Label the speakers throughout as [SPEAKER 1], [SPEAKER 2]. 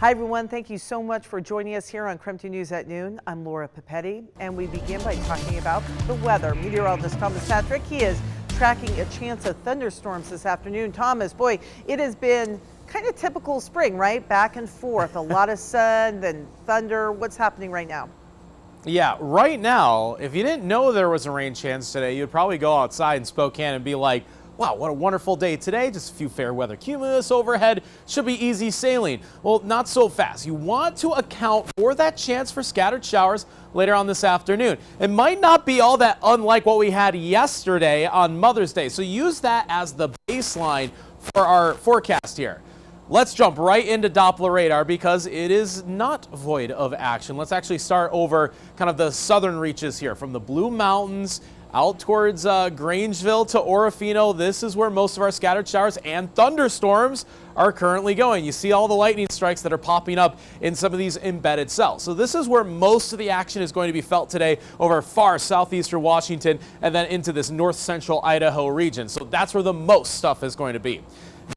[SPEAKER 1] Hi, everyone. Thank you so much for joining us here on KREM 2 News at noon. I'm Laura Papetti, and we begin by talking about the weather. Meteorologist Thomas Patrick, he is tracking a chance of thunderstorms this afternoon. Thomas, boy, it has been kind of typical spring, right? Back and forth, a lot of sun, then thunder. What's happening right now?
[SPEAKER 2] Yeah, right now, if you didn't know there was a rain chance today, you'd probably go outside in Spokane and be like, wow, what a wonderful day today. Just a few fair weather cumulus overhead. Should be easy sailing. Well, not so fast. You want to account for that chance for scattered showers later on this afternoon. It might not be all that unlike what we had yesterday on Mother's Day. So use that as the baseline for our forecast here. Let's jump right into Doppler radar because it is not void of action. Let's actually start over kind of the southern reaches here from the Blue Mountains out towards Grangeville to Orofino. This is where most of our scattered showers and thunderstorms are currently going. You see all the lightning strikes that are popping up in some of these embedded cells. So this is where most of the action is going to be felt today over far southeastern Washington and then into this north central Idaho region. So that's where the most stuff is going to be.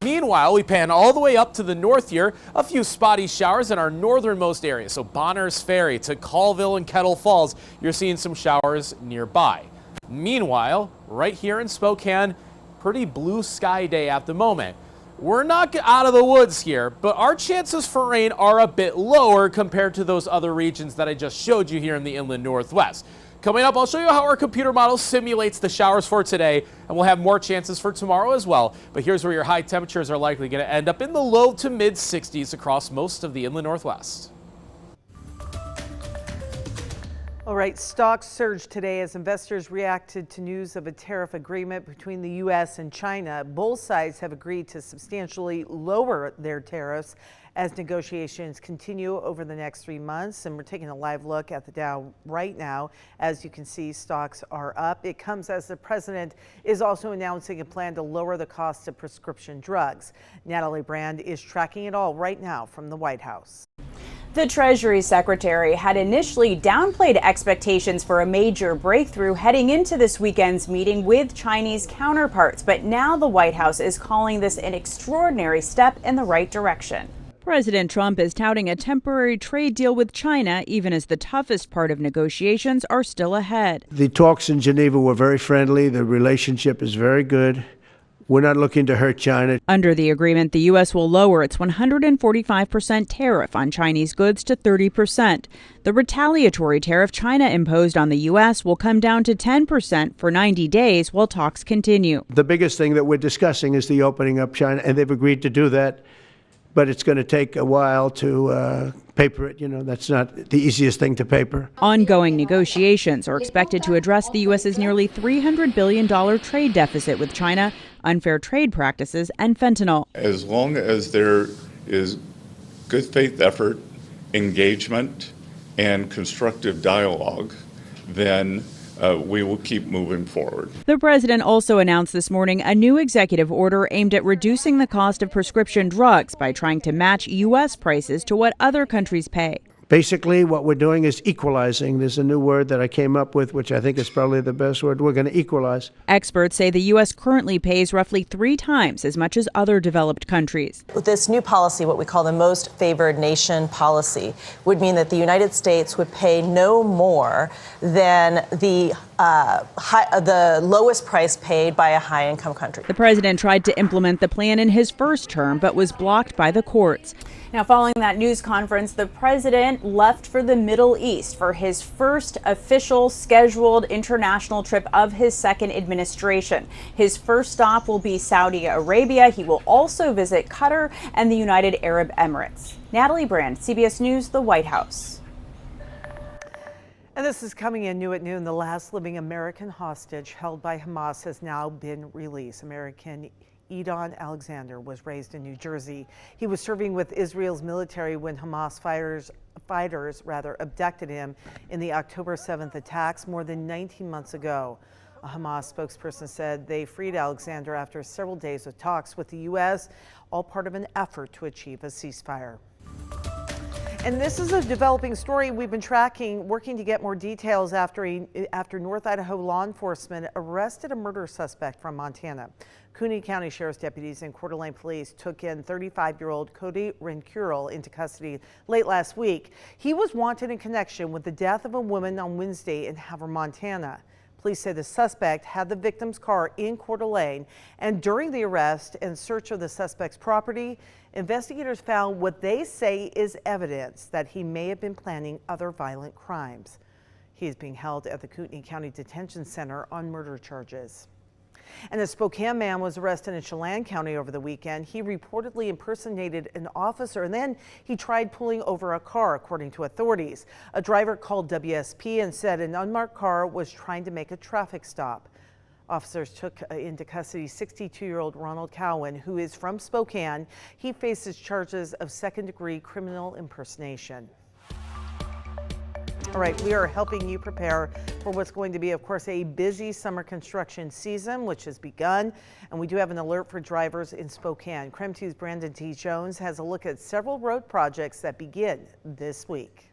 [SPEAKER 2] Meanwhile, we pan all the way up to the north here, a few spotty showers in our northernmost area. So Bonners Ferry to Colville and Kettle Falls, you're seeing some showers nearby. Meanwhile, right here in Spokane, pretty blue sky day at the moment. We're not out of the woods here, but our chances for rain are a bit lower compared to those other regions that I just showed you here in the inland northwest. Coming up, I'll show you how our computer model simulates the showers for today, and we'll have more chances for tomorrow as well. But here's where your high temperatures are likely going to end up in the low to mid 60s across most of the inland northwest.
[SPEAKER 1] All right, stocks surged today as investors reacted to news of a tariff agreement between the U.S. and China. Both sides have agreed to substantially lower their tariffs as negotiations continue over the next 3 months. And we're taking a live look at the Dow right now. As you can see, stocks are up. It comes as the president is also announcing a plan to lower the cost of prescription drugs. Natalie Brand is tracking it all right now from the White House.
[SPEAKER 3] The Treasury Secretary had initially downplayed expectations for a major breakthrough heading into this weekend's meeting with Chinese counterparts, but now the White House is calling this an extraordinary step in the right direction.
[SPEAKER 4] President Trump is touting a temporary trade deal with China, even as the toughest part of negotiations are still ahead.
[SPEAKER 5] The talks in Geneva were very friendly. The relationship is very good. We're not looking to hurt China.
[SPEAKER 4] Under the agreement, the U.S. will lower its 145% tariff on Chinese goods to 30%. The retaliatory tariff China imposed on the U.S. will come down to 10% for 90 days while talks continue.
[SPEAKER 5] The biggest thing that we're discussing is the opening up China, and they've agreed to do that. But it's going to take a while to paper it. You know, that's not the easiest thing to paper.
[SPEAKER 4] Ongoing negotiations are expected to address the U.S.'s nearly $300 billion trade deficit with China, unfair trade practices, and fentanyl.
[SPEAKER 6] As long as there is good faith effort, engagement, and constructive dialogue, then we will keep moving forward.
[SPEAKER 4] The president also announced this morning a new executive order aimed at reducing the cost of prescription drugs by trying to match U.S. prices to what other countries pay.
[SPEAKER 5] Basically, what we're doing is equalizing. There's a new word that I came up with, which I think is probably the best word. We're going to equalize.
[SPEAKER 4] Experts say the U.S. currently pays roughly 3 times as much as other developed countries.
[SPEAKER 7] With this new policy, what we call the most favored nation policy, would mean that the United States would pay no more than the lowest price paid by a high-income country.
[SPEAKER 4] The president tried to implement the plan in his first term, but was blocked by the courts.
[SPEAKER 3] Now, following that news conference, the president left for the Middle East for his first official scheduled international trip of his second administration. His first stop will be Saudi Arabia. He will also visit Qatar and the United Arab Emirates. Natalie Brand, CBS News, the White House.
[SPEAKER 1] And this is coming in new at noon. The last living American hostage held by Hamas has now been released. American Edon Alexander was raised in New Jersey. He was serving with Israel's military when Hamas fighters abducted him in the October 7th attacks more than 19 months ago. A Hamas spokesperson said they freed Alexander after several days of talks with the U.S., all part of an effort to achieve a ceasefire. And this is a developing story we've been tracking, working to get more details after North Idaho law enforcement arrested a murder suspect from Montana. Cooney County Sheriff's deputies and Coeur d'Alene police took in 35-year-old Cody Rencurel into custody late last week. He was wanted in connection with the death of a woman on Wednesday in Havre, Montana. Police say the suspect had the victim's car in Coeur d'Alene, and during the arrest and search of the suspect's property, investigators found what they say is evidence that he may have been planning other violent crimes. He is being held at the Cooney County Detention Center on murder charges. And a Spokane man was arrested in Chelan County over the weekend. He reportedly impersonated an officer and then he tried pulling over a car, according to authorities. A driver called WSP and said an unmarked car was trying to make a traffic stop. Officers took into custody 62-year-old Ronald Cowan, who is from Spokane. He faces charges of second-degree criminal impersonation. All right, we are helping you prepare for what's going to be, of course, a busy summer construction season, which has begun. And we do have an alert for drivers in Spokane. KREM 2's Brandon T. Jones has a look at several road projects that begin this week.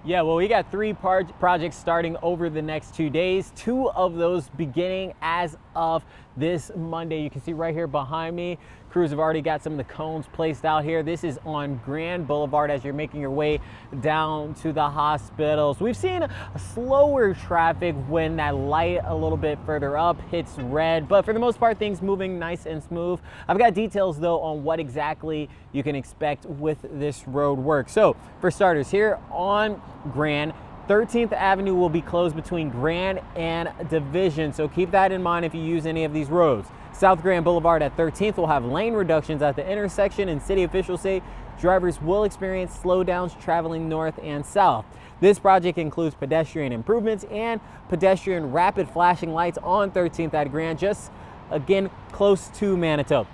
[SPEAKER 8] Yeah, well, we got 3 projects starting over the next 2 days. 2 of those beginning as of this Monday. You can see right here behind me, crews have already got some of the cones placed out here. This is on Grand Boulevard as you're making your way down to the hospitals. We've seen a slower traffic when that light a little bit further up hits red, but for the most part, things moving nice and smooth. I've got details though on what exactly you can expect with this road work. So for starters, here on Grand, 13th Avenue will be closed between Grand and Division, so keep that in mind if you use any of these roads. South Grand Boulevard at 13th will have lane reductions at the intersection, and city officials say drivers will experience slowdowns traveling north and south. This project includes pedestrian improvements and pedestrian rapid flashing lights on 13th at Grand, just again close to Manitou.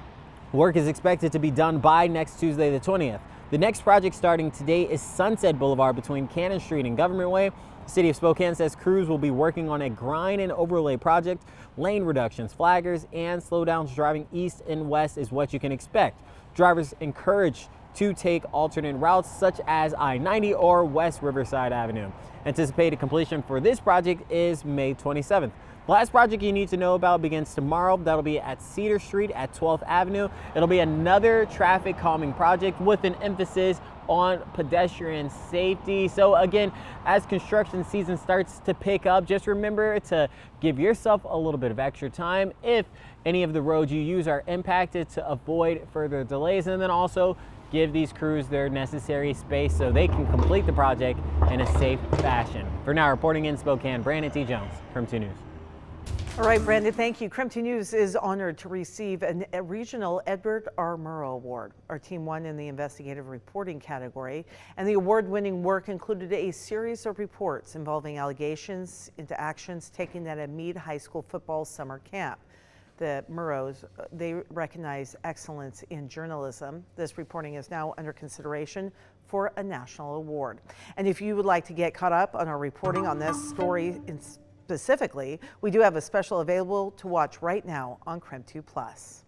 [SPEAKER 8] Work is expected to be done by next Tuesday the 20th. The next project starting today is Sunset Boulevard between Cannon Street and Government Way. The City of Spokane says crews will be working on a grind and overlay project. Lane reductions, flaggers, and slowdowns driving east and west is what you can expect. Drivers encouraged to take alternate routes such as I-90 or West Riverside Avenue. Anticipated completion for this project is May 27th. The last project you need to know about begins tomorrow. That'll be at Cedar Street at 12th Avenue. It'll be another traffic calming project with an emphasis on pedestrian safety. So again, as construction season starts to pick up, just remember to give yourself a little bit of extra time if any of the roads you use are impacted to avoid further delays, and then also give these crews their necessary space so they can complete the project in a safe fashion. For now, reporting in Spokane, Brandon T. Jones, KREM 2 News.
[SPEAKER 1] All right, Brandon, thank you. KREM 2 News is honored to receive a regional Edward R. Murrow Award. Our team won in the investigative reporting category, and the award-winning work included a series of reports involving allegations into actions taken at a Meade High School football summer camp. The Murrows, they recognize excellence in journalism. This reporting is now under consideration for a national award. And if you would like to get caught up on our reporting on this story specifically, we do have a special available to watch right now on KREM 2 Plus.